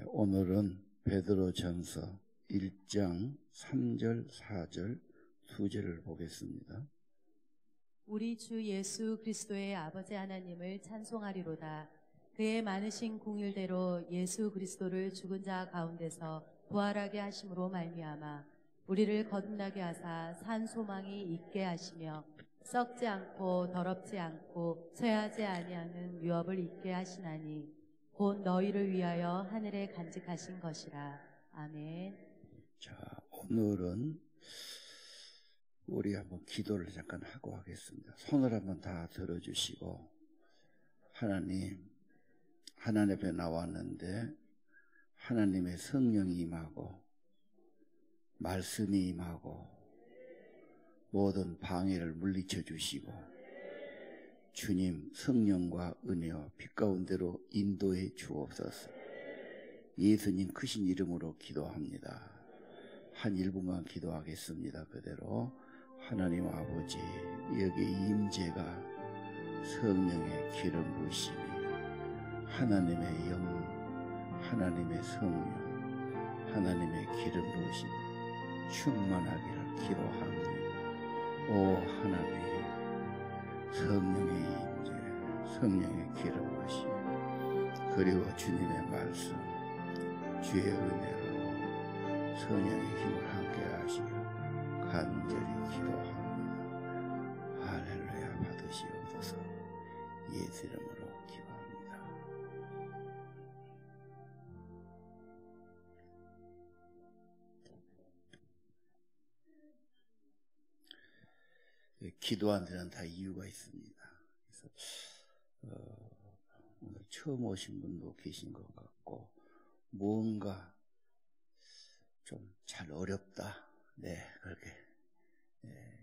오늘은 베드로전서 1장 3절, 4절, 2절을 보겠습니다. 우리 주 예수 그리스도의 아버지 하나님을 찬송하리로다. 그의 많으신 긍휼대로 예수 그리스도를 죽은 자 가운데서 부활하게 하심으로 말미암아 우리를 거듭나게 하사 산 소망이 있게 하시며 썩지 않고 더럽지 않고 쇠하지 아니하는 유업을 있게 하시나니 곧 너희를 위하여 하늘에 간직하신 것이라. 아멘. 자, 오늘은 우리 한번 기도를 잠깐 하고 하겠습니다. 손을 한번 다 들어주시고, 하나님 앞에 나왔는데 하나님의 성령이 임하고 말씀이 임하고 모든 방해를 물리쳐 주시고 주님 성령과 은혜와 빛 가운데로 인도해 주옵소서. 예수님 크신 이름으로 기도합니다. 한 1분간 기도하겠습니다. 그대로 하나님 아버지, 여기 임재가 성령의 기름 부으심이 하나님의 영, 하나님의 성령, 하나님의 기름 부으심이 충만하기를 기도합니다. 오 하나님, 성령의 임재, 성령의 기름 부으심, 그리고 주님의 말씀, 주의 은혜로 성령의 힘을 함께 하시고 간절히 기도합니다. 할렐루야 받으시옵소서. 예수 이름으로 기도합니다. 기도하는 데는 다 이유가 있습니다. 그래서 오늘 처음 오신 분도 계신 것 같고 뭔가 좀 잘 어렵다. 네, 그렇게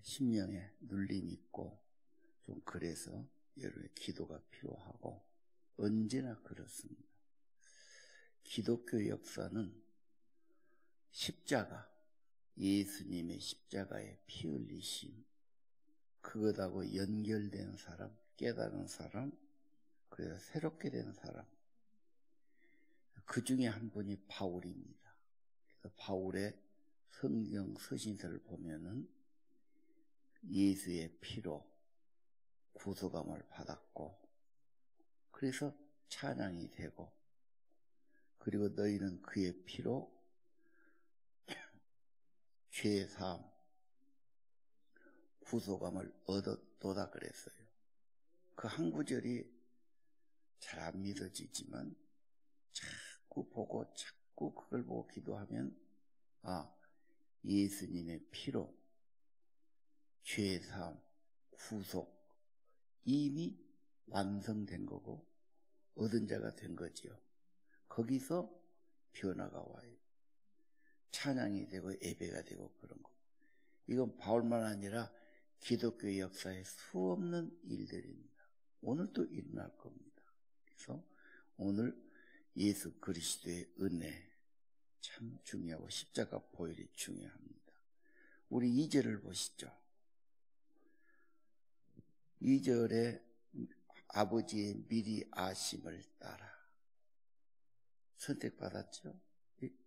심령에 눌림이 있고 좀 그래서 여러분의 기도가 필요하고 언제나 그렇습니다. 기독교 역사는 십자가, 예수님의 십자가의 피 흘리심, 그것하고 연결된 사람, 깨달은 사람, 그래서 새롭게 된 사람, 그 중에 한 분이 바울입니다. 그래서 바울의 성경 서신서를 보면은 예수의 피로 구속함을 받았고, 그래서 찬양이 되고, 그리고 너희는 그의 피로 죄 사함, 구속함을 얻었도다 그랬어요. 그 한 구절이 잘 안 믿어지지만 자꾸 보고 자꾸 그걸 보고 기도하면 예수님의 피로 죄 사함, 구속 이미 완성된 거고 얻은 자가 된 거지요. 거기서 변화가 와요. 찬양이 되고 예배가 되고 그런 거. 이건 바울만 아니라 기독교 역사에 수없는 일들입니다. 오늘도 일어날 겁니다. 그래서 오늘 예수 그리스도의 은혜 참 중요하고 십자가 보혈이 중요합니다. 우리 2절을 보시죠. 2절에 아버지의 미리 아심을 따라 선택받았죠.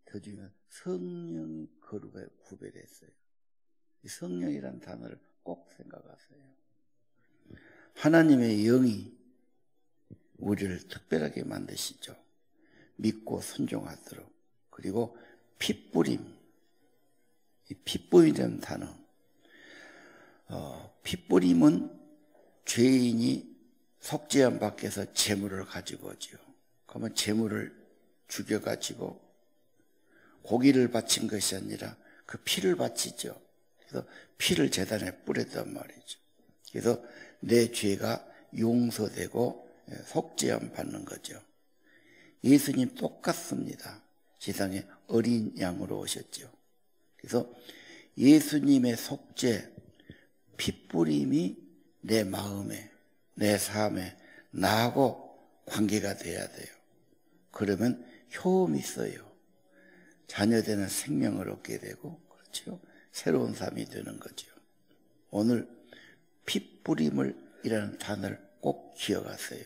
더 중요한 성령이 거룩하게 구별했어요. 성령이란 단어를 꼭 생각하세요. 하나님의 영이 우리를 특별하게 만드시죠. 믿고 순종하도록. 그리고 핏뿌림, 이 핏뿌림이라는 단어, 핏뿌림은 죄인이 속죄함 밖에서 제물을 가지고 오죠. 그러면 제물을 죽여가지고 고기를 바친 것이 아니라 그 피를 바치죠. 그래서 피를 제단에 뿌렸단 말이죠. 그래서 내 죄가 용서되고 속죄함 받는 거죠. 예수님 똑같습니다. 세상에 어린 양으로 오셨죠. 그래서 예수님의 속죄, 핏뿌림이 내 마음에, 내 삶에 나하고 관계가 돼야 돼요. 그러면 효험이 있어요. 자녀되는 생명을 얻게 되고, 그렇죠? 새로운 삶이 되는 거죠. 오늘 핏뿌림을 이라는 단어를 꼭 기억하세요.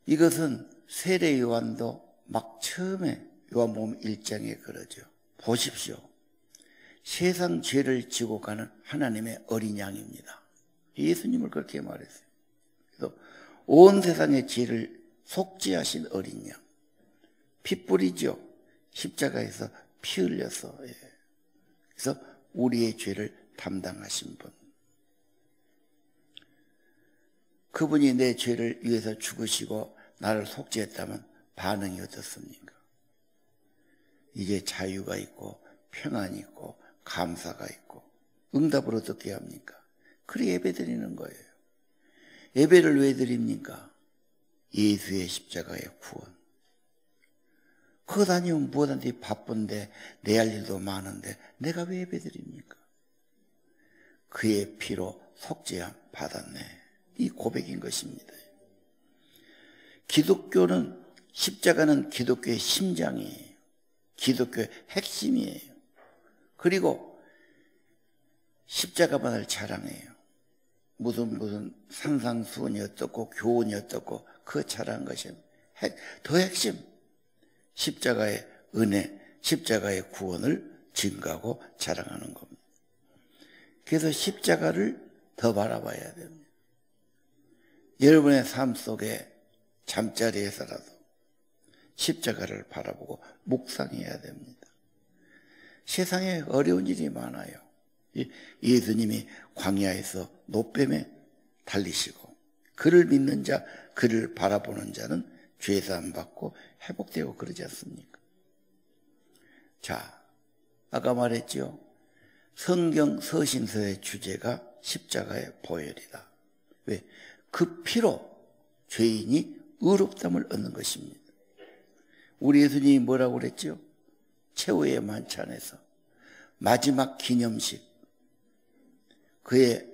이것은 세례 요한도 막 처음에 요한복음 1장에 그러죠. 보십시오. 세상 죄를 지고 가는 하나님의 어린 양입니다. 예수님을 그렇게 말했어요. 그래서 온 세상의 죄를 속죄하신 어린 양. 핏불이죠. 십자가에서 피 흘려서. 그래서 우리의 죄를 담당하신 분. 그분이 내 죄를 위해서 죽으시고 나를 속죄했다면 반응이 어떻습니까? 이제 자유가 있고 평안이 있고 감사가 있고 응답을 어떻게 합니까? 그래 예배 드리는 거예요. 예배를 왜 드립니까? 예수의 십자가의 구원. 그것 아니면 무엇하든지 바쁜데 내 할 일도 많은데 내가 왜 예배 드립니까? 그의 피로 속죄함 받았네. 이 고백인 것입니다. 기독교는 십자가는 기독교의 심장이에요. 기독교의 핵심이에요. 그리고 십자가만을 자랑해요. 무슨 산상수훈이 어떻고 교훈이 어떻고 그 자랑한 것이 더 핵심. 십자가의 은혜, 십자가의 구원을 증거하고 자랑하는 겁니다. 그래서 십자가를 더 바라봐야 됩니다. 여러분의 삶 속에 잠자리에서라도 십자가를 바라보고 묵상해야 됩니다. 세상에 어려운 일이 많아요. 예수님이 광야에서 노뱀에 달리시고 그를 믿는 자, 그를 바라보는 자는 죄사함 받고 회복되고 그러지 않습니까? 자, 아까 말했죠. 성경 서신서의 주제가 십자가의 보혈이다. 왜? 그 피로 죄인이 의롭다함을 얻는 것입니다. 우리 예수님이 뭐라고 그랬죠? 최후의 만찬에서 마지막 기념식 그의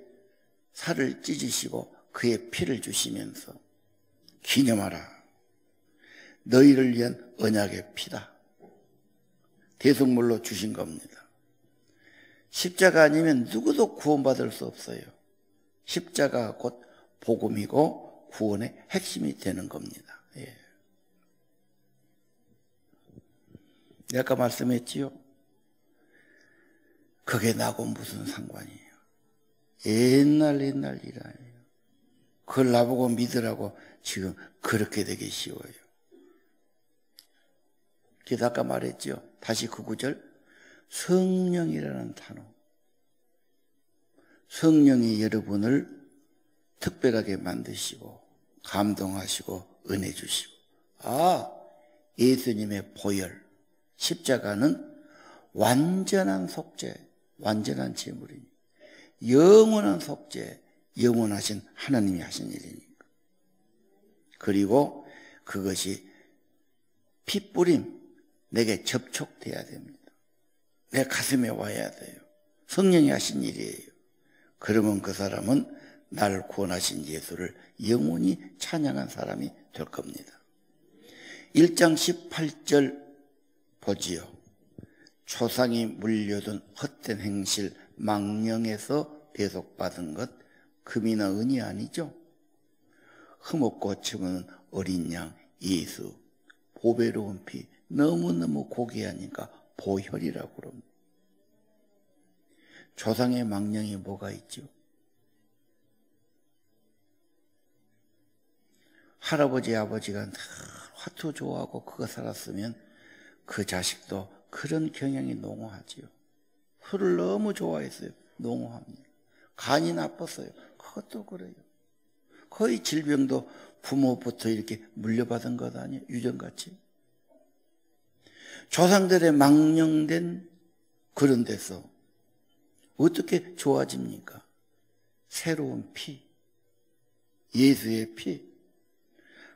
살을 찢으시고 그의 피를 주시면서 기념하라. 너희를 위한 언약의 피다. 대속물로 주신 겁니다. 십자가 아니면 누구도 구원받을 수 없어요. 십자가 곧 복음이고 구원의 핵심이 되는 겁니다. 예. 아까 말씀했지요. 그게 나하고 무슨 상관이에요. 옛날 일이라요. 그걸 나보고 믿으라고 지금 그렇게 되기 쉬워요. 그래서 아까 말했죠. 다시 그 구절. 성령이라는 단어. 성령이 여러분을 특별하게 만드시고 감동하시고 은혜 주시고 예수님의 보혈 십자가는 완전한 속죄, 완전한 제물이니 영원한 속죄, 영원하신 하나님이 하신 일이니까. 그리고 그것이 핏뿌림 내게 접촉돼야 됩니다. 내 가슴에 와야 돼요. 성령이 하신 일이에요. 그러면 그 사람은 나를 구원하신 예수를 영원히 찬양한 사람이 될 겁니다. 1장 18절 보지요. 초상이 물려둔 헛된 행실 망령에서 대속받은 것 금이나 은이 아니죠. 흠없고 청은 어린 양 예수 보배로운 피 너무너무 고귀하니까 보혈이라고 그럽니다. 조상의 망령이 뭐가 있죠? 할아버지 아버지가 화투 좋아하고 그거 살았으면 그 자식도 그런 경향이 농후하지요. 술을 너무 좋아했어요. 농후합니다. 간이 나빴어요. 그것도 그래요. 거의 질병도 부모부터 이렇게 물려받은 것 아니에요? 유전같이. 조상들의 망령된 그런 데서 어떻게 좋아집니까? 새로운 피, 예수의 피,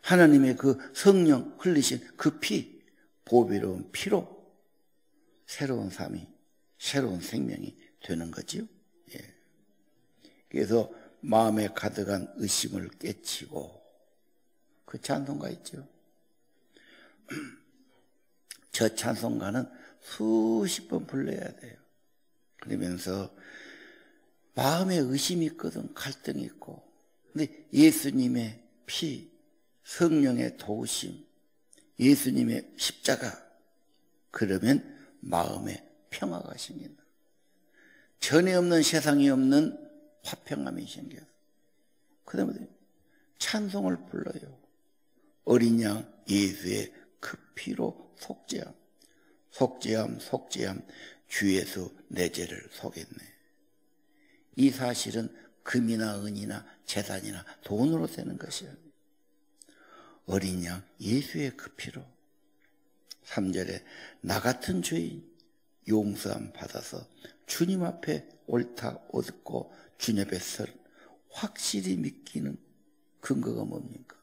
하나님의 그 성령 흘리신 그 피, 보배로운 피로 새로운 삶이, 새로운 생명이 되는 거지요. 예. 그래서 마음에 가득한 의심을 깨치고 그 찬송가 있죠. 저 찬송가는 수십 번 불러야 돼요. 그러면서 마음에 의심이 있거든, 갈등이 있고. 근데 예수님의 피, 성령의 도우심, 예수님의 십자가, 그러면 마음에 평화가 생긴다. 전에 없는, 세상에 없는 화평함이 생겨요. 그 다음에 찬송을 불러요. 어린 양 예수의 그 피로 속죄함, 속죄함, 속죄함, 주 예수 내 죄를 속였네. 이 사실은 금이나 은이나 재산이나 돈으로 되는 것이 아니에요. 어린 양 예수의 그 피로. 3절에 나 같은 죄인 용서함 받아서 주님 앞에 옳다 얻고 주님 앞에 설 확실히 믿기는 근거가 뭡니까?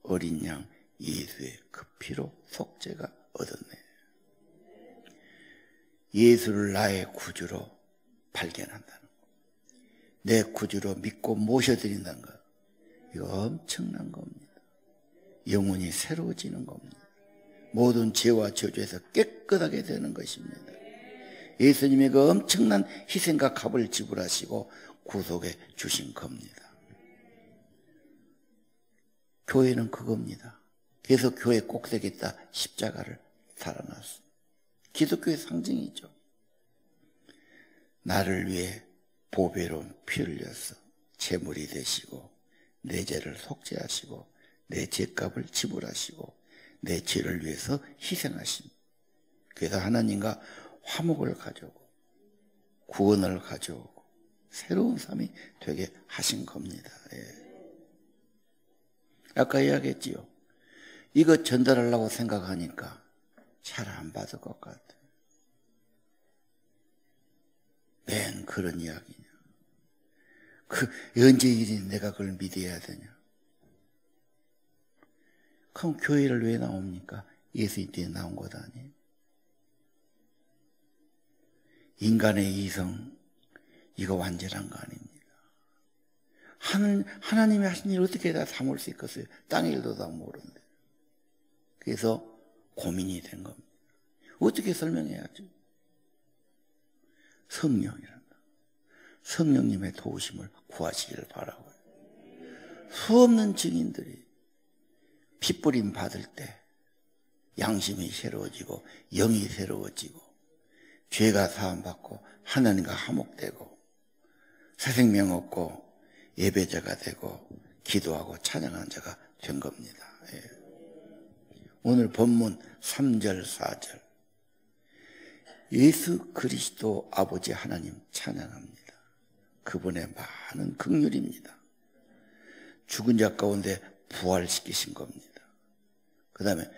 어린 양 예수의 그 피로 속죄가 얻었네. 예수를 나의 구주로 발견한다는 것, 내 구주로 믿고 모셔드린다는 것, 이거 엄청난 겁니다. 영혼이 새로워지는 겁니다. 모든 죄와 저주에서 깨끗하게 되는 것입니다. 예수님의 그 엄청난 희생과 값을 지불하시고 구속해 주신 겁니다. 교회는 그겁니다. 그래서 교회 꼭대기에다 십자가를 달아놨습니다. 기독교의 상징이죠. 나를 위해 보배로운 피 흘려서 제물이 되시고 내 죄를 속죄하시고 내 죄값을 지불하시고 내 죄를 위해서 희생하신, 그래서 하나님과 화목을 가져오고 구원을 가져오고 새로운 삶이 되게 하신 겁니다. 예. 아까 이야기했지요. 이거 전달하려고 생각하니까 잘 안 받을 것 같아요. 맨 그런 이야기냐. 언제 일이 내가 그걸 믿어야 되냐. 그럼 교회를 왜 나옵니까? 예수님 때문에 나온 것 아니에요? 인간의 이성, 이거 완전한 거 아닙니다. 하나님이 하신 일 어떻게 다 삼을 수 있겠어요? 땅 일도 다 모르는데. 그래서 고민이 된 겁니다. 어떻게 설명해야죠? 성령이란다. 성령님의 도우심을 구하시기를 바라고요. 수없는 증인들이 핏부림 받을 때 양심이 새로워지고 영이 새로워지고 죄가 사함받고 하나님과 화목되고 새 생명 얻고 예배자가 되고 기도하고 찬양하는 자가 된 겁니다. 예. 오늘 본문 3절 4절 예수 그리스도 아버지 하나님 찬양합니다. 그분의 많은 긍휼입니다. 죽은 자 가운데 부활시키신 겁니다. 그 다음에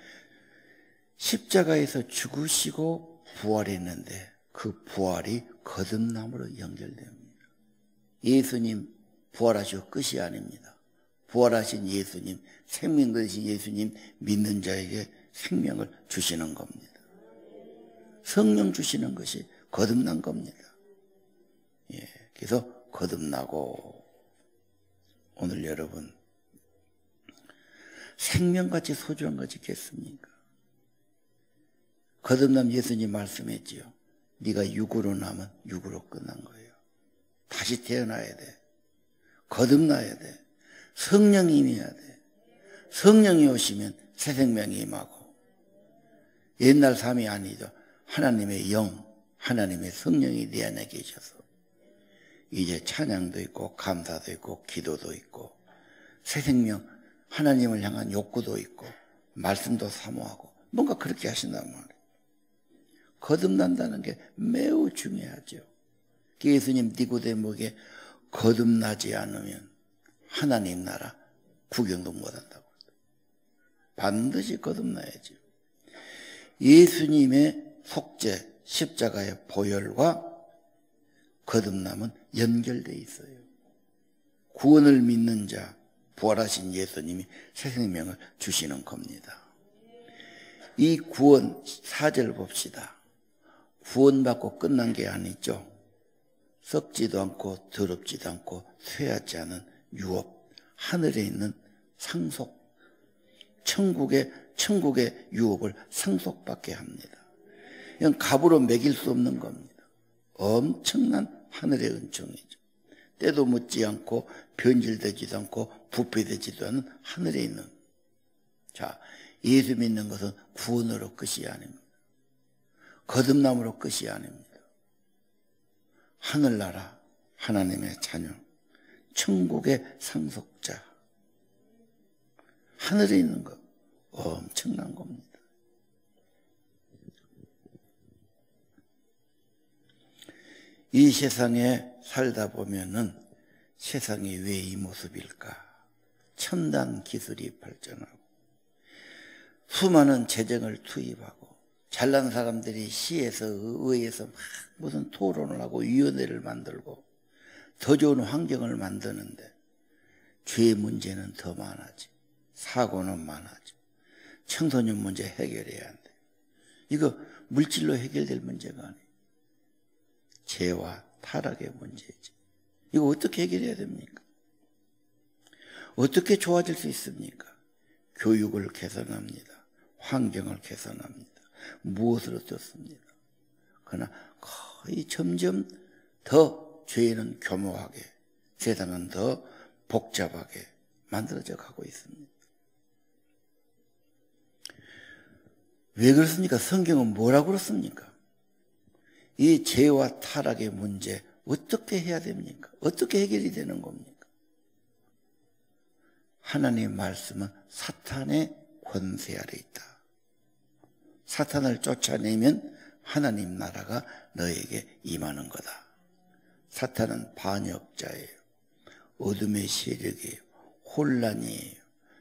십자가에서 죽으시고 부활했는데 그 부활이 거듭남으로 연결됩니다. 예수님 부활하시고 끝이 아닙니다. 부활하신 예수님, 생명 되신 예수님 믿는 자에게 생명을 주시는 겁니다. 성령 주시는 것이 거듭난 겁니다. 예, 그래서 거듭나고 오늘 여러분 생명같이 소중한 것이 있겠습니까? 거듭남 예수님 말씀했지요. 네가 육으로 나면 육으로 끝난 거예요. 다시 태어나야 돼. 거듭나야 돼. 성령이 임해야 돼. 성령이 오시면 새 생명이 임하고 옛날 삶이 아니죠. 하나님의 영, 하나님의 성령이 내 안에 계셔서 이제 찬양도 있고 감사도 있고 기도도 있고 새 생명, 하나님을 향한 욕구도 있고 말씀도 사모하고 뭔가 그렇게 하신단 말이에요. 거듭난다는 게 매우 중요하죠. 예수님 니고데모에게 거듭나지 않으면 하나님 나라 구경도 못한다고. 반드시 거듭나야죠. 예수님의 속죄, 십자가의 보혈과 거듭남은 연결되어 있어요. 구원을 믿는 자, 부활하신 예수님이 새 생명을 주시는 겁니다. 이 구원 4절 봅시다. 구원받고 끝난 게 아니죠. 썩지도 않고 더럽지도 않고 쇠하지 않은 유업, 하늘에 있는 상속, 천국의 유업을 상속받게 합니다. 이건 값으로 매길 수 없는 겁니다. 엄청난 하늘의 은총이죠. 때도 묻지 않고 변질되지도 않고 부패되지도 않은 하늘에 있는. 자, 예수 믿는 것은 구원으로 끝이 아닙니다. 거듭남으로 끝이 아닙니다. 하늘나라, 하나님의 자녀, 천국의 상속자, 하늘에 있는 것, 엄청난 겁니다. 이 세상에 살다 보면은 세상이 왜 이 모습일까? 첨단 기술이 발전하고 수많은 재정을 투입하고 잘난 사람들이 시에서 의회에서 막 무슨 토론을 하고 위원회를 만들고 더 좋은 환경을 만드는데 죄 문제는 더 많아지, 사고는 많아지, 청소년 문제 해결해야 한대. 이거 물질로 해결될 문제가 아니에요. 죄와 타락의 문제지. 이거 어떻게 해결해야 됩니까? 어떻게 좋아질 수 있습니까? 교육을 개선합니다. 환경을 개선합니다. 무엇으로 떴습니다. 그러나 거의 점점 더 죄는 교묘하게, 세상은 더 복잡하게 만들어져 가고 있습니다. 왜 그렇습니까? 성경은 뭐라고 그렇습니까? 이 죄와 타락의 문제 어떻게 해야 됩니까? 어떻게 해결이 되는 겁니까? 하나님의 말씀은 사탄의 권세 아래 있다. 사탄을 쫓아내면 하나님 나라가 너에게 임하는 거다. 사탄은 반역자예요. 어둠의 세력이에요. 혼란이에요.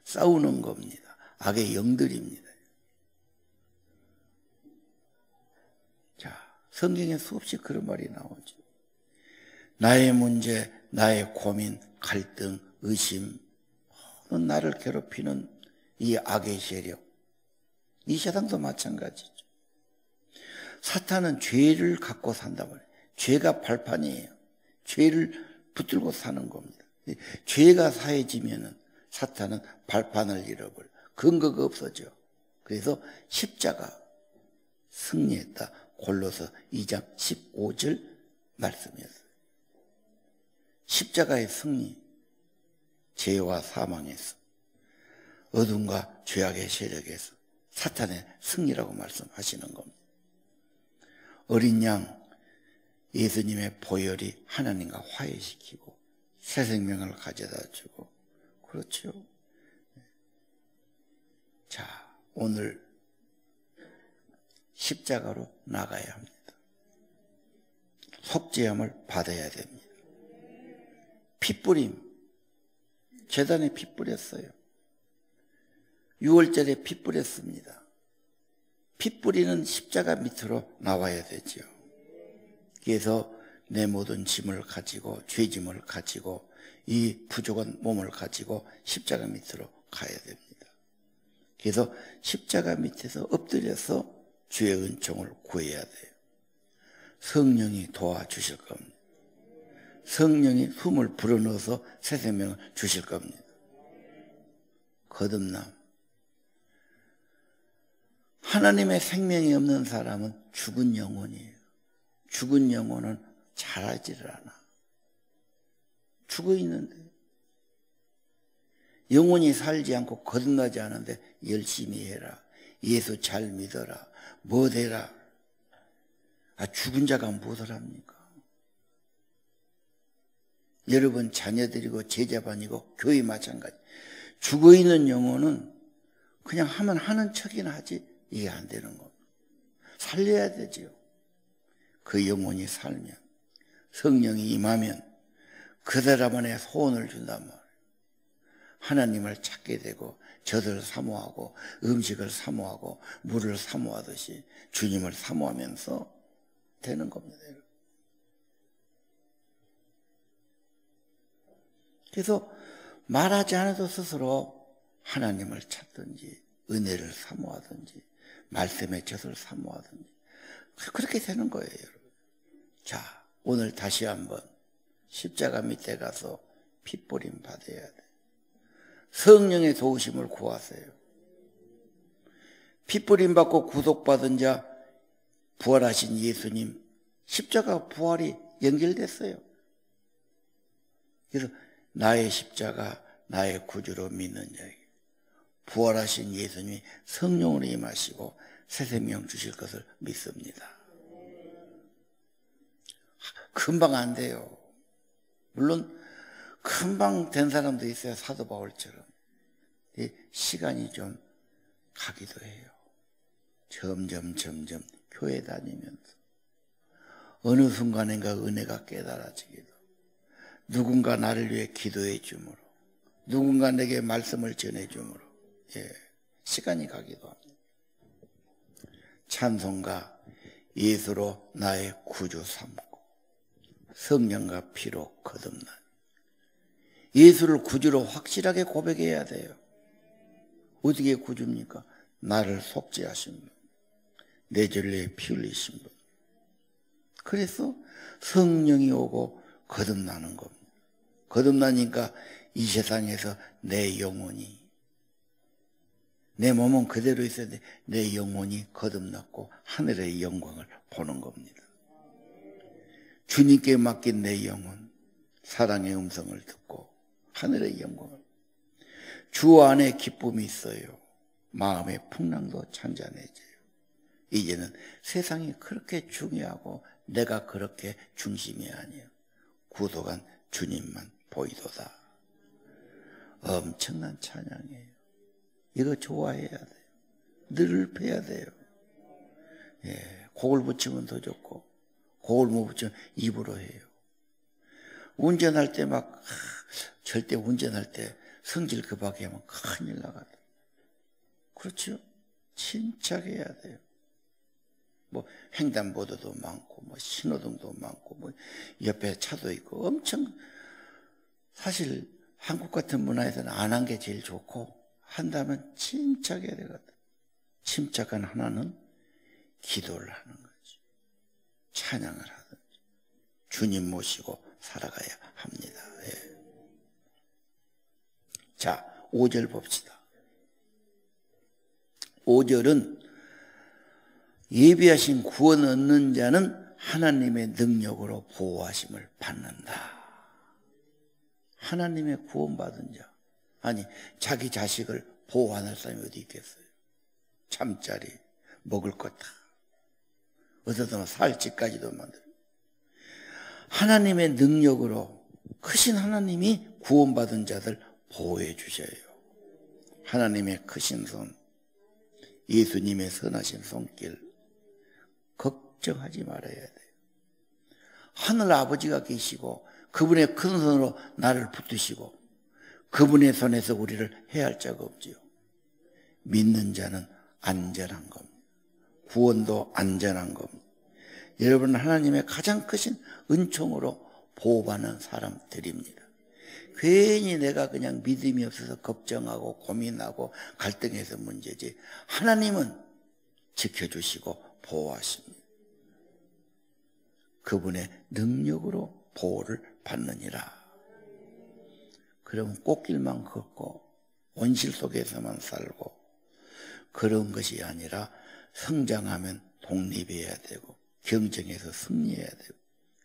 싸우는 겁니다. 악의 영들입니다. 자, 성경에 수없이 그런 말이 나오죠. 나의 문제, 나의 고민, 갈등, 의심, 나를 괴롭히는 이 악의 세력, 이 세상도 마찬가지죠. 사탄은 죄를 갖고 산단 말이에요. 죄가 발판이에요. 죄를 붙들고 사는 겁니다. 죄가 사해지면은 사탄은 발판을 잃어버려. 근거가 없어져. 그래서 십자가 승리했다. 골로새 2장 15절 말씀이었어요. 십자가의 승리, 죄와 사망에서, 어둠과 죄악의 세력에서 사탄의 승리라고 말씀하시는 겁니다. 어린 양 예수님의 보혈이 하나님과 화해시키고 새 생명을 가져다 주고, 그렇죠. 자, 오늘 십자가로 나가야 합니다. 속죄함을 받아야 됩니다. 핏뿌림, 제단에 피 뿌렸어요. 6월절에 피 뿌렸습니다. 피 뿌리는 십자가 밑으로 나와야 되죠. 그래서 내 모든 짐을 가지고, 죄짐을 가지고, 이 부족한 몸을 가지고 십자가 밑으로 가야 됩니다. 그래서 십자가 밑에서 엎드려서 주의 은총을 구해야 돼요. 성령이 도와주실 겁니다. 성령이 숨을 불어넣어서 새 생명을 주실 겁니다. 거듭남. 하나님의 생명이 없는 사람은 죽은 영혼이에요. 죽은 영혼은 자라지를 않아. 죽어 있는데, 영혼이 살지 않고 거듭나지 않은데 열심히 해라, 예수 잘 믿어라, 뭐 되라. 죽은 자가 무엇을 합니까? 여러분 자녀들이고 제자반이고 교회 마찬가지. 죽어있는 영혼은 그냥 하면 하는 척이나 하지 이게 안 되는 겁니다. 살려야 되죠. 그 영혼이 살면, 성령이 임하면 그 사람 안에 소원을 준단 말이에요. 하나님을 찾게 되고 젖을 사모하고 음식을 사모하고 물을 사모하듯이 주님을 사모하면서 되는 겁니다. 그래서 말하지 않아도 스스로 하나님을 찾든지 은혜를 사모하든지 말씀의 젖을 사모하든지 그렇게 되는 거예요, 여러분. 자, 오늘 다시 한번 십자가 밑에 가서 핏뿌림 받아야 돼. 성령의 도우심을 구하세요. 핏뿌림 받고 구속받은 자, 부활하신 예수님, 십자가 부활이 연결됐어요. 그래서 나의 십자가, 나의 구주로 믿는 자에게 부활하신 예수님이 성령으로 임하시고 새 생명 주실 것을 믿습니다. 금방 안 돼요. 물론 금방 된 사람도 있어요. 사도 바울처럼. 시간이 좀 가기도 해요. 점점 교회 다니면서 어느 순간인가 은혜가 깨달아지기도, 누군가 나를 위해 기도해 주므로, 누군가 내게 말씀을 전해 주므로 시간이 가기도 합니다. 찬송가 예수로 나의 구주 삼고 성령과 피로 거듭난, 예수를 구주로 확실하게 고백해야 돼요. 어떻게 구주입니까? 나를 속죄하신 분, 내 죄를 피 흘리신 분. 그래서 성령이 오고 거듭나는 겁니다. 거듭나니까 이 세상에서 내 영혼이, 내 몸은 그대로 있어야 내 영혼이 거듭났고 하늘의 영광을 보는 겁니다. 주님께 맡긴 내 영혼, 사랑의 음성을 듣고 하늘의 영광을, 주 안에 기쁨이 있어요. 마음의 풍랑도 잔잔해져요. 이제는 세상이 그렇게 중요하고 내가 그렇게 중심이 아니에요. 구속한 주님만 보이도다. 엄청난 찬양이에요. 이거 좋아해야 돼요. 늘 펴야 돼요. 곡을 붙이면 더 좋고, 곡을 못 붙이면 입으로 해요. 운전할 때 절대 운전할 때 성질 급하게 하면 큰일 나거든. 그렇죠? 침착해야 돼요. 횡단보도도 많고, 신호등도 많고, 옆에 차도 있고, 엄청, 사실 한국 같은 문화에서는 안 한 게 제일 좋고, 한다면 침착해야 되거든. 침착한 하나는 기도를 하는 거지. 찬양을 하든지. 주님 모시고 살아가야 합니다. 자, 5절 봅시다. 5절은 예비하신 구원 얻는 자는 하나님의 능력으로 보호하심을 받는다. 하나님의 구원받은 자. 아니, 자기 자식을 보호 안 할 사람이 어디 있겠어요? 잠자리, 먹을 것 다. 어디서든 살 집까지도 만들어. 하나님의 능력으로 크신 하나님이 구원받은 자들 보호해 주셔요. 하나님의 크신 손, 예수님의 선하신 손길, 걱정하지 말아야 돼요. 하늘 아버지가 계시고 그분의 큰 손으로 나를 붙드시고 그분의 손에서 우리를 해할 자가 없지요. 믿는 자는 안전한 겁니다. 구원도 안전한 겁니다. 여러분, 하나님의 가장 크신 은총으로 보호받는 사람들입니다. 괜히 내가 그냥 믿음이 없어서 걱정하고 고민하고 갈등해서 문제지, 하나님은 지켜주시고 보호하십니다. 그분의 능력으로 보호를 받느니라. 그러면 꽃길만 걷고 온실 속에서만 살고 그런 것이 아니라 성장하면 독립해야 되고 경쟁에서 승리해야 되고,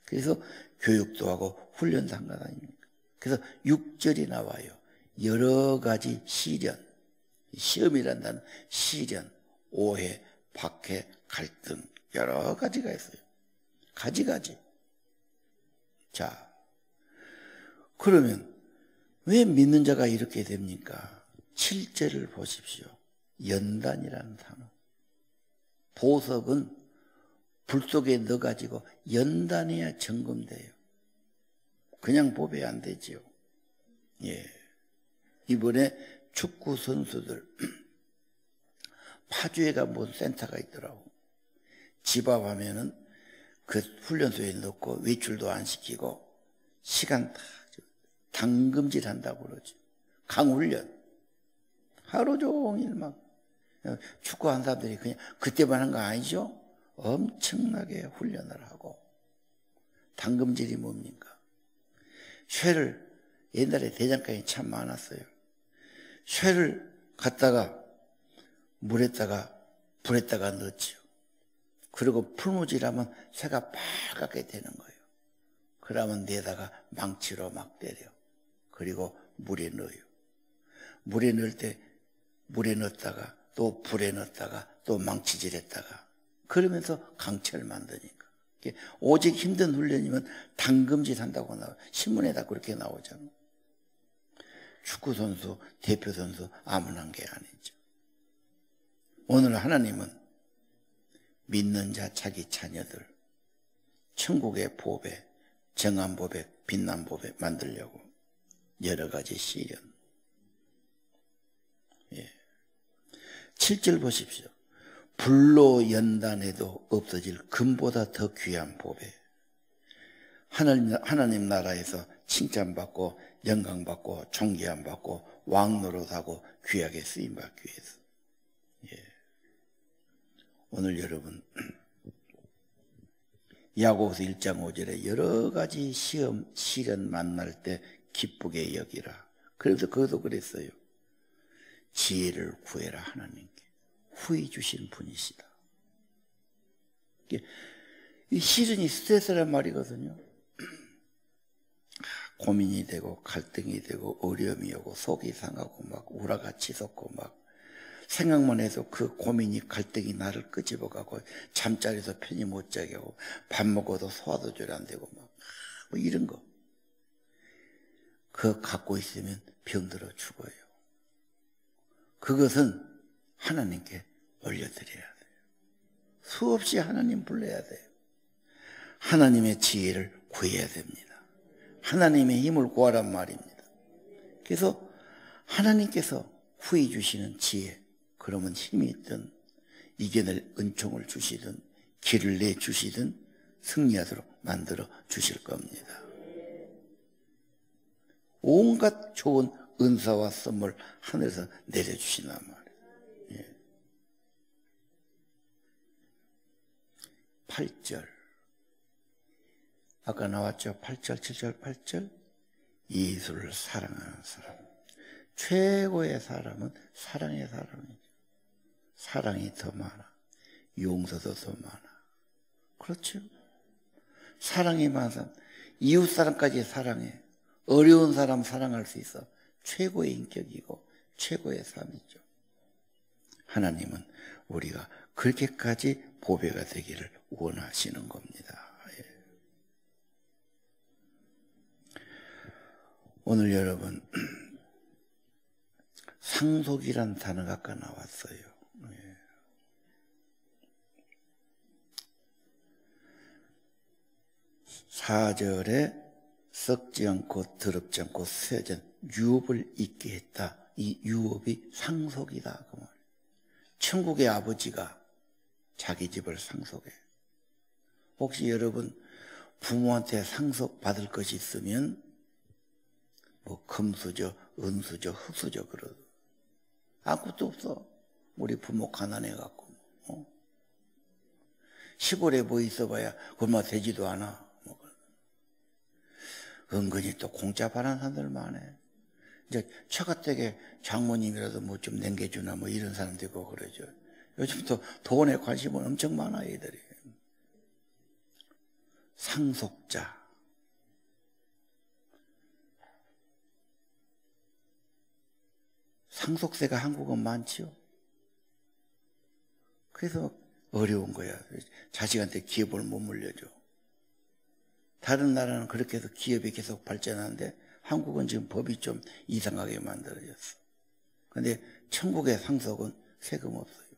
그래서 교육도 하고 훈련도 한 것 아닙니까? 그래서 6절이 나와요. 여러 가지 시련, 시험이란다는 시련, 오해, 박해, 갈등, 여러 가지가 있어요. 가지가지. 자, 그러면 왜 믿는 자가 이렇게 됩니까? 7절을 보십시오. 연단이라는 단어. 보석은 불 속에 넣어가지고 연단해야 점검돼요. 그냥 뽑아야 안 되지요. 이번에 축구 선수들 파주에가 무슨 센터가 있더라고. 집합하면은 그 훈련소에 넣고 외출도 안 시키고 시간 다 당금질 한다고 그러죠. 강훈련. 하루 종일 막 축구한 사람들이 그냥 그때만 한 거 아니죠? 엄청나게 훈련을 하고. 당금질이 뭡니까? 쇠를, 옛날에 대장간이 참 많았어요. 쇠를 갖다가 물에다가 불에다가 넣었죠. 그리고 풀무질하면 쇠가 빨갛게 되는 거예요. 그러면 내다가 망치로 막 때려. 그리고 물에 넣어요. 물에 넣을 때 물에 넣었다가 또 불에 넣었다가 또 망치질했다가 그러면서 강체를 만드니까. 오직 힘든 훈련이면 당금짓 한다고 나와요. 신문에다 그렇게 나오잖아. 축구선수, 대표선수 아무나 한 게 아니죠. 오늘 하나님은 믿는 자 자기 자녀들 천국의 보배, 정한 보배, 빛난 보배 만들려고 여러 가지 시련. 7절 보십시오. 불로 연단해도 없어질 금보다 더 귀한 보배. 하나님 나라에서 칭찬받고 영광받고 존귀함받고 왕노릇하고 귀하게 쓰임받기 위해서. 오늘 여러분 야고보서 1장 5절에 여러 가지 시험, 시련 만날 때 기쁘게 여기라. 그래서 그것도 그랬어요. 지혜를 구해라. 하나님께 후히 주신 분이시다. 이 시련이 스트레스란 말이거든요. 고민이 되고 갈등이 되고 어려움이 오고 속이 상하고 막 우라가 치솟고 막 생각만 해도 그 고민이 갈등이 나를 끄집어가고 잠자리에서 편히 못 자게 하고 밥 먹어도 소화도 조절 안 되고 막 뭐 이런 거. 그거 갖고 있으면 병들어 죽어요. 그것은 하나님께 올려드려야 돼요. 수없이 하나님 불러야 돼요. 하나님의 지혜를 구해야 됩니다. 하나님의 힘을 구하란 말입니다. 그래서 하나님께서 후히 주시는 지혜, 그러면 힘이 있든 이겨낼 은총을 주시든 길을 내주시든 승리하도록 만들어 주실 겁니다. 온갖 좋은 은사와 선물 하늘에서 내려주시단 말이에요. 8절 아까 나왔죠? 8절, 7절, 8절 예수를 사랑하는 사람. 최고의 사람은 사랑의 사람이죠. 사랑이 더 많아. 용서도 더 많아. 그렇죠? 사랑이 많은 사람, 이웃 사람까지 사랑해. 어려운 사람 사랑할 수 있어. 최고의 인격이고 최고의 삶이죠. 하나님은 우리가 그렇게까지 보배가 되기를 원하시는 겁니다. 오늘 여러분 상속이란 단어가 아까 나왔어요. 4절에 썩지 않고 더럽지 않고 쇠하지 않고 유업을 잊게 했다. 이 유업이 상속이다. 그 말이에요. 천국의 아버지가 자기 집을 상속해. 혹시 여러분 부모한테 상속 받을 것이 있으면 뭐 금수저, 은수저, 흙수저 그러고 아무것도 없어. 우리 부모 가난해갖고 시골에 뭐 있어봐야 얼마 되지도 않아. 은근히 또 공짜 바라는 사람들 많아. 이제 처가댁에 장모님이라도 뭐 좀 남겨주나 뭐 이런 사람도 있고 그러죠. 요즘 또 돈에 관심은 엄청 많아 얘들이. 상속자. 상속세가 한국은 많지요. 그래서 어려운 거야. 자식한테 기업을 못 물려줘. 다른 나라는 그렇게 해서 기업이 계속 발전하는데 한국은 지금 법이 좀 이상하게 만들어졌어. 그런데 천국의 상속은 세금 없어요.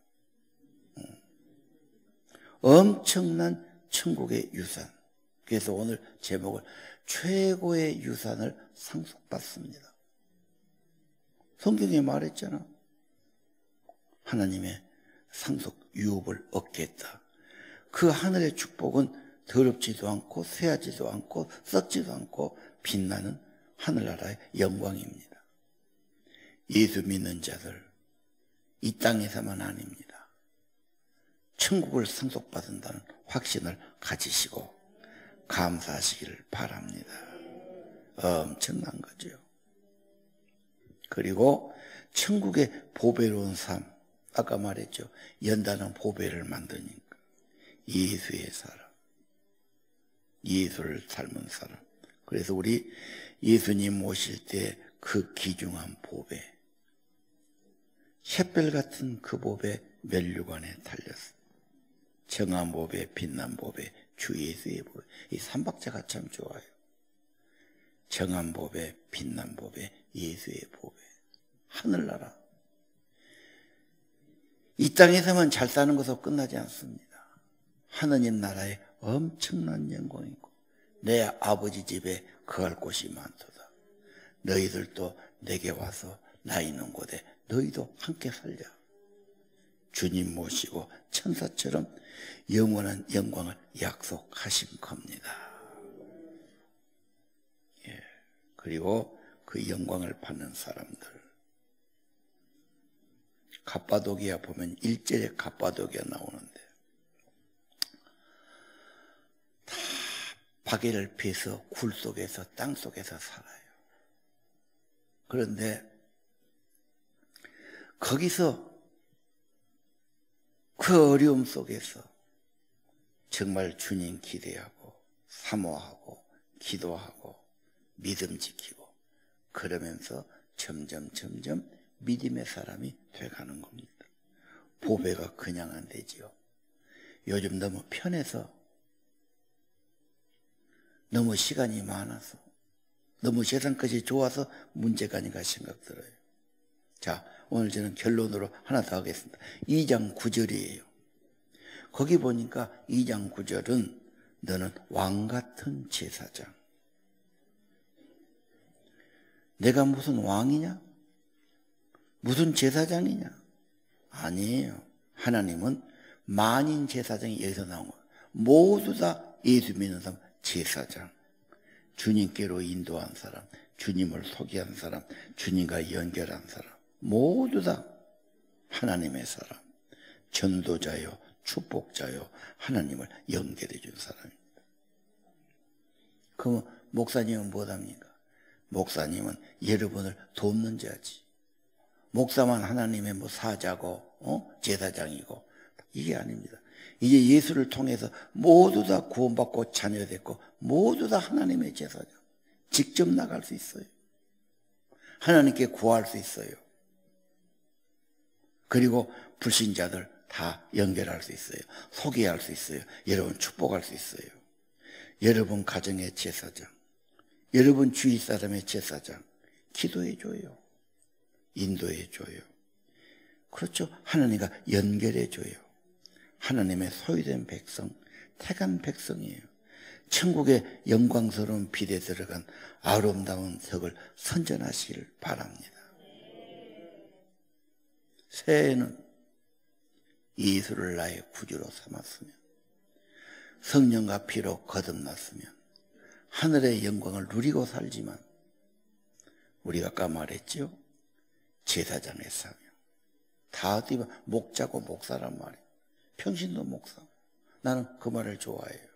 엄청난 천국의 유산. 그래서 오늘 제목을 최고의 유산을 상속받습니다. 성경에 말했잖아. 하나님의 상속 유업을 얻겠다. 그 하늘의 축복은 더럽지도 않고 쇠하지도 않고 썩지도 않고 빛나는 하늘나라의 영광입니다. 예수 믿는 자들 이 땅에서만 아닙니다. 천국을 상속받는다는 확신을 가지시고 감사하시기를 바랍니다. 엄청난 거죠. 그리고 천국의 보배로운 삶, 아까 말했죠. 연단은 보배를 만드니까 예수의 사람, 예수를 닮은 사람. 그래서 우리 예수님 오실 때 그 귀중한 보배, 샛별 같은 그 법에 면류관에 달렸어. 정한 법에, 빛난 법에, 주 예수의 법에. 이 삼박자가 참 좋아요. 정한 법에, 빛난 법에, 예수의 법에. 하늘나라. 이 땅에서만 잘 사는 것으로 끝나지 않습니다. 하느님 나라에 엄청난 영광이고 내 아버지 집에 거할 곳이 많도다. 너희들도 내게 와서 나 있는 곳에 너희도 함께 살려. 주님 모시고 천사처럼 영원한 영광을 약속하신 겁니다. 예. 그리고 그 영광을 받는 사람들. 갑바도기아 보면 1절에 갑바도기아 나오는데 다 바게를 피해서 굴 속에서 땅 속에서 살아요. 그런데 거기서 그 어려움 속에서 정말 주님 기대하고 사모하고 기도하고 믿음 지키고 그러면서 점점 믿음의 사람이 돼가는 겁니다. 보배가 그냥 안 되지요. 요즘 너무 편해서 너무 시간이 많아서 너무 세상까지 좋아서 문제가 아닌가 생각 들어요. 자, 오늘 저는 결론으로 하나 더 하겠습니다. 2장 9절이에요. 거기 보니까 2장 9절은 너는 왕같은 제사장. 내가 무슨 왕이냐? 무슨 제사장이냐? 아니에요. 하나님은 만인 제사장이 여기서 나온 거예요. 모두 다 예수 믿는 사람 제사장. 주님께로 인도한 사람, 주님을 소개한 사람, 주님과 연결한 사람. 모두 다 하나님의 사람. 전도자요, 축복자요, 하나님을 연결해 준 사람입니다. 그럼 목사님은 뭐합니까? 목사님은 여러분을 돕는 자지. 목사만 하나님의 사자고 제사장이고 이게 아닙니다. 이제 예수를 통해서 모두 다 구원받고 자녀됐고 모두 다 하나님의 제사장. 직접 나갈 수 있어요. 하나님께 구할 수 있어요. 그리고 불신자들 다 연결할 수 있어요. 소개할 수 있어요. 여러분 축복할 수 있어요. 여러분 가정의 제사장, 여러분 주위 사람의 제사장, 기도해줘요. 인도해줘요. 그렇죠. 하나님과 연결해줘요. 하나님의 소유된 백성, 택한 백성이에요. 천국의 영광스러운 빛에 들어간 아름다운 덕을 선전하시길 바랍니다. 새해에는 예수를 나의 구주로 삼았으면, 성령과 피로 거듭났으면 하늘의 영광을 누리고 살지만 우리가 아까 말했죠. 제사장의 사명. 다 어디 목자고 목사란 말이에요. 평신도 목사. 나는 그 말을 좋아해요.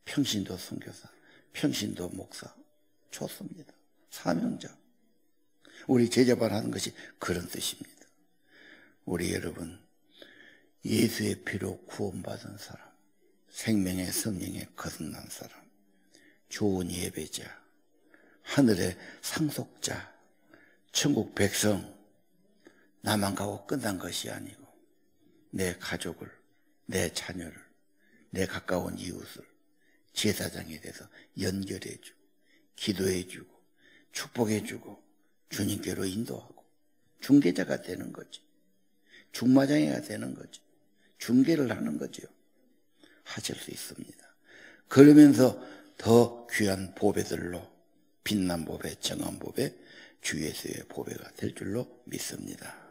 평신도 선교사, 평신도 목사. 좋습니다. 사명자. 우리 제자반 하는 것이 그런 뜻입니다. 우리 여러분, 예수의 피로 구원받은 사람, 생명의 성령에 거듭난 사람, 좋은 예배자, 하늘의 상속자, 천국 백성, 나만 가고 끝난 것이 아니고 내 가족을, 내 자녀를, 내 가까운 이웃을 제사장에 대해서 연결해주고 기도해주고 축복해주고 주님께로 인도하고 중개자가 되는 거지. 중마장애가 되는 거지. 중개를 하는 거죠. 하실 수 있습니다. 그러면서 더 귀한 보배들로 빛난 보배, 정한 보배, 주 예수의 보배가 될 줄로 믿습니다.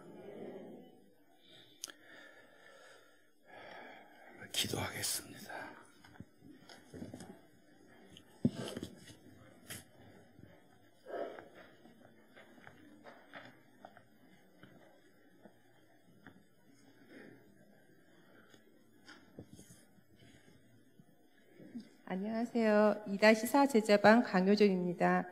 기도하겠습니다. 안녕하세요. 2-4 제자반 강효정입니다.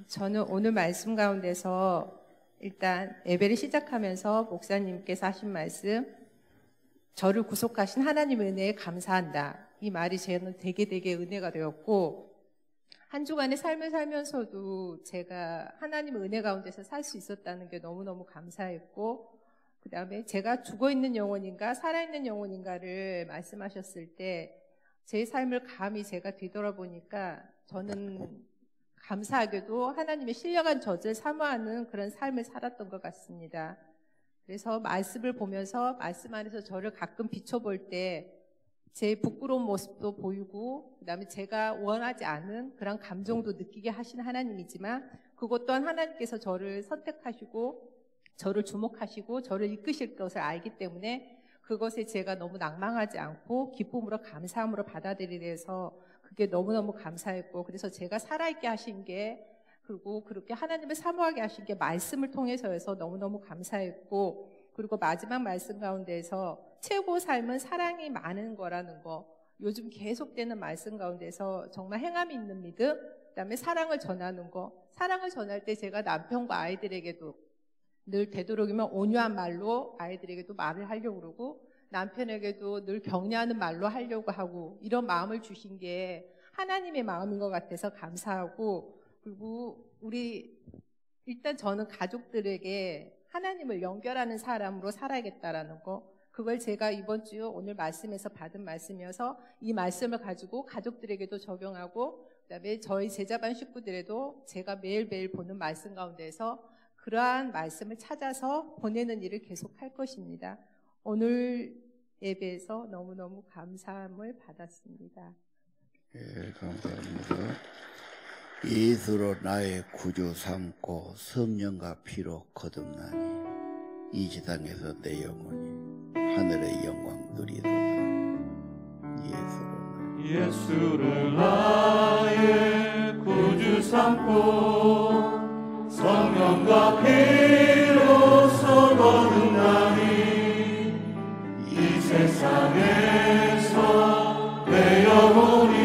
저는 오늘 말씀 가운데서 일단 예배를 시작하면서 목사님께서 하신 말씀, 저를 구속하신 하나님의 은혜에 감사한다. 이 말이 저는 되게 은혜가 되었고, 한 주간의 삶을 살면서도 제가 하나님의 은혜 가운데서 살 수 있었다는 게 너무너무 감사했고, 그 다음에 제가 죽어있는 영혼인가 살아있는 영혼인가를 말씀하셨을 때 제 삶을 감히 제가 뒤돌아보니까 저는 감사하게도 하나님의 신령한 젖을 사모하는 그런 삶을 살았던 것 같습니다. 그래서 말씀을 보면서 말씀 안에서 저를 가끔 비춰볼 때 제 부끄러운 모습도 보이고, 그 다음에 제가 원하지 않은 그런 감정도 느끼게 하신 하나님이지만, 그것 또한 하나님께서 저를 선택하시고 저를 주목하시고 저를 이끄실 것을 알기 때문에 그것에 제가 너무 낭망하지 않고 기쁨으로 감사함으로 받아들이래서 그게 너무너무 감사했고, 그래서 제가 살아있게 하신 게, 그리고 그렇게 하나님을 사모하게 하신 게 말씀을 통해서여서 너무너무 감사했고, 그리고 마지막 말씀 가운데서 최고 삶은 사랑이 많은 거라는 거, 요즘 계속되는 말씀 가운데서 정말 행함이 있는 믿음, 그다음에 사랑을 전하는 거, 사랑을 전할 때 제가 남편과 아이들에게도 늘 되도록이면 온유한 말로 아이들에게도 말을 하려고 그러고, 남편에게도 늘 격려하는 말로 하려고 하고, 이런 마음을 주신 게 하나님의 마음인 것 같아서 감사하고, 그리고 일단 저는 가족들에게 하나님을 연결하는 사람으로 살아야겠다라는 거, 그걸 제가 이번 주 오늘 말씀에서 받은 말씀이어서 이 말씀을 가지고 가족들에게도 적용하고, 그다음에 저희 제자반 식구들에도 제가 매일매일 보는 말씀 가운데서 그러한 말씀을 찾아서 보내는 일을 계속할 것입니다. 오늘 예배에서 너무너무 감사함을 받았습니다. 예, 감사합니다. 예수로 나의 구주 삼고 성령과 피로 거듭나니 이 지상에서 내 영혼이 하늘의 영광 누리도다. 예수를 나의 구주 삼고 성령과 피로써 거듭나니 이 세상에서 내 영혼이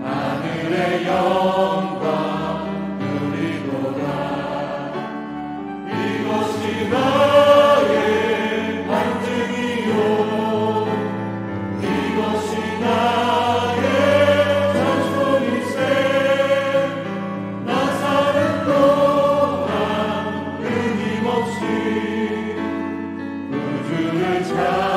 하늘의 영광 누리도다. 이것이 나의 반증이요, 이것이 나의 찬송일세. 나 사는 동안 끊임없이 구주를 찬송하리로다.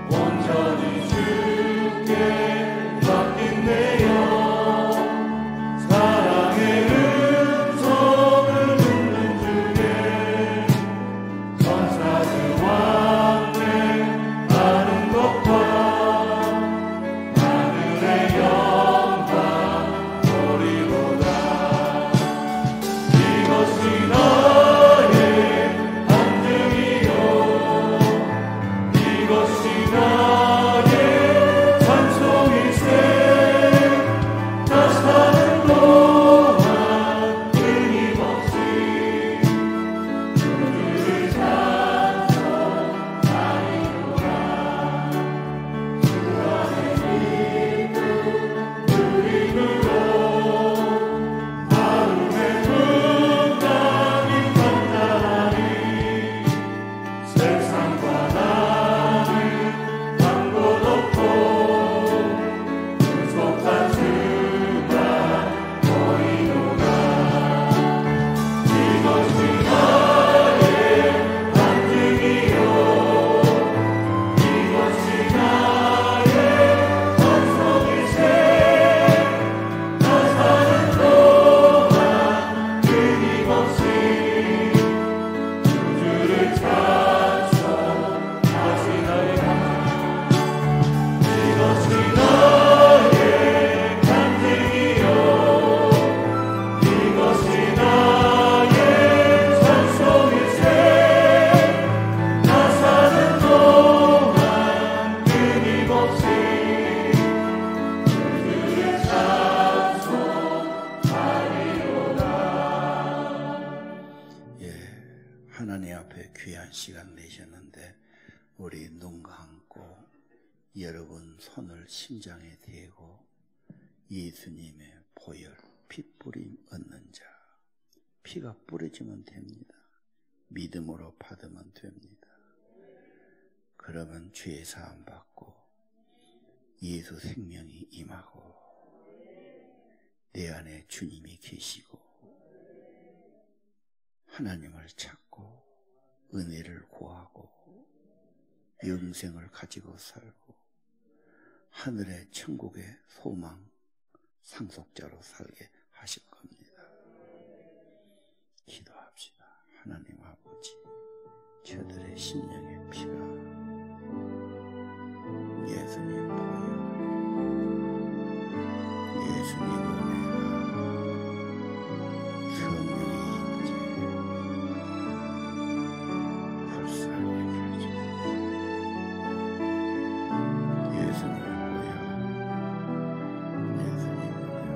온전히 주께 맡긴 내 영, 사랑의 음성을 듣는 중에 천사들 왕래하는 것과 하늘의 영광 보리로다. 이것이 나의 반증이요, 이것이 나의 찬송일세. 나 사는 동안 끊임없이 주를 찬송하리로다. 주 안에 믿음 누림으로 하루의 풍랑이 간단하니 세상과 나는 한 곳 없고 구속한 주만 보이노라. 이것이 나의 반증이요, 이것이 나의 찬송일세. 나 사는 동안 끊임없이 주를 찬송하시나이다. 이것이 나의 반증이요, 이것이 나의 찬송일세. 나 사는 동안 끊임없이 주를 찬송하리로다. 예, 하나님 앞에 귀한 시간 내셨는데 우리 눈 감고 여러분 손을 심장에 대고 예수님의 보혈 핏뿌림 얻는 자, 피가 뿌려지면 됩니다. 믿음으로 받으면 됩니다. 그러면 죄 사함 받고 예수 생명이 임하고 내 안에 주님이 계시고 하나님을 찾고 은혜를 구하고 영생을 가지고 살고 하늘의 천국의 소망 상속자로 살게 하실 겁니다. 기도합시다. 하나님 아버지, 저들의 심령의 피가 예수님 보여 예수님 은혜가 성령의 임재 불쌍하게 해주소서. 예수님 보여 예수님 보여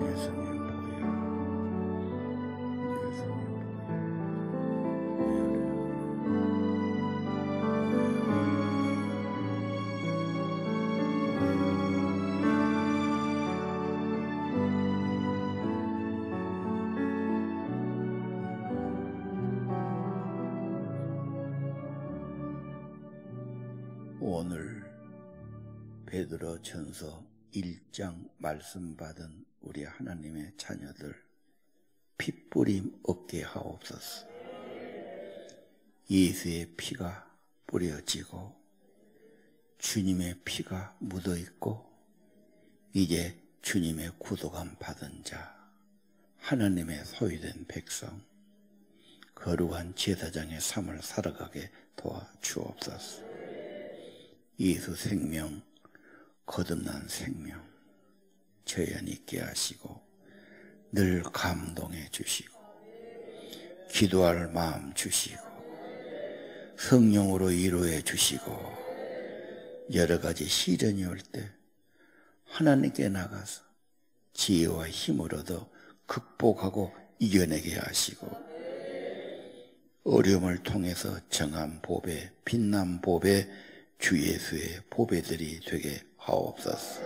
예수님 보여 오늘 베드로전서 1장 말씀 받은 우리 하나님의 자녀들 핏뿌림 없게 하옵소서. 예수의 피가 뿌려지고 주님의 피가 묻어있고 이제 주님의 구속함 받은 자 하나님의 소유된 백성 거룩한 제사장의 삶을 살아가게 도와주옵소서. 예수 생명 거듭난 생명 저연 있게 하시고 늘 감동해 주시고 기도할 마음 주시고 성령으로 위로해 주시고 여러 가지 시련이 올 때 하나님께 나가서 지혜와 힘을 얻어 극복하고 이겨내게 하시고 어려움을 통해서 정한 보배 빛난 보배 주 예수의 보배들이 되게 하옵소서.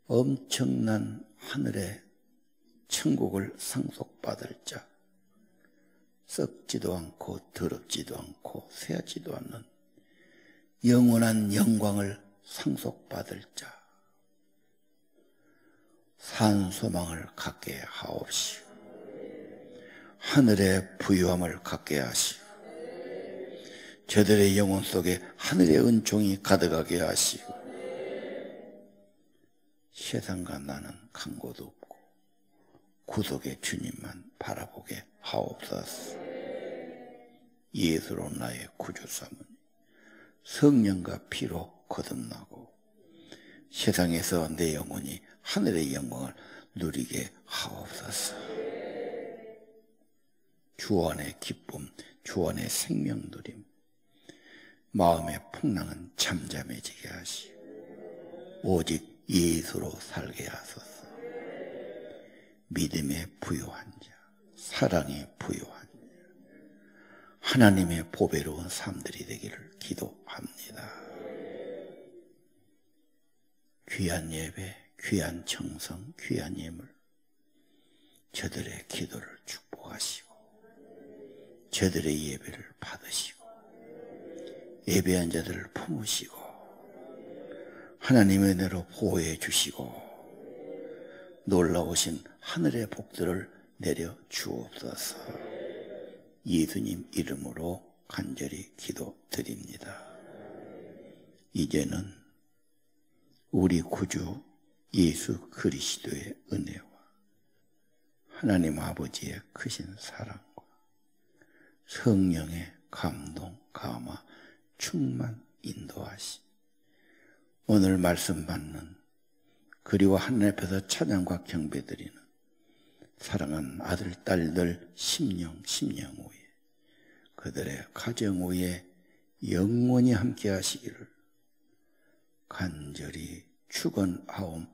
엄청난 하늘의 천국을 상속받을 자 썩지도 않고 더럽지도 않고 새하지도 않는 영원한 영광을 상속받을 자 산소망을 갖게 하옵시고 하늘의 부유함을 갖게 하시고 저들의 영혼 속에 하늘의 은총이 가득하게 하시고 세상과 나는 간 곳 없고 구속의 주님만 바라보게 하옵소서. 예수로 나의 구주 삼으니 성령과 피로 거듭나고 세상에서 내 영혼이 하늘의 영광을 누리게 하옵소서. 주 안의 기쁨, 주 안의 생명 누림 마음의 풍랑은 잠잠해지게 하시고 오직 예수로 살게 하소서. 믿음의 부요한 자, 사랑의 부요한 자, 하나님의 보배로운 삶들이 되기를 기도합니다. 귀한 예배, 귀한 정성, 귀한 예물 저들의 기도를 축복하시고 저들의 예배를 받으시고 예배한 자들을 품으시고 하나님의 은혜로 보호해 주시고 놀라우신 하늘의 복들을 내려 주옵소서. 예수님 이름으로 간절히 기도드립니다. 이제는 우리 구주 예수 그리스도의 은혜와 하나님 아버지의 크신 사랑과 성령의 감동, 감화, 충만 인도하시 오늘 말씀 받는 그리고 하나님 앞에서 찬양과 경배드리는 사랑하는 아들, 딸들 심령 후에 그들의 가정 후에 영원히 함께 하시기를 간절히 축원하옵나이다.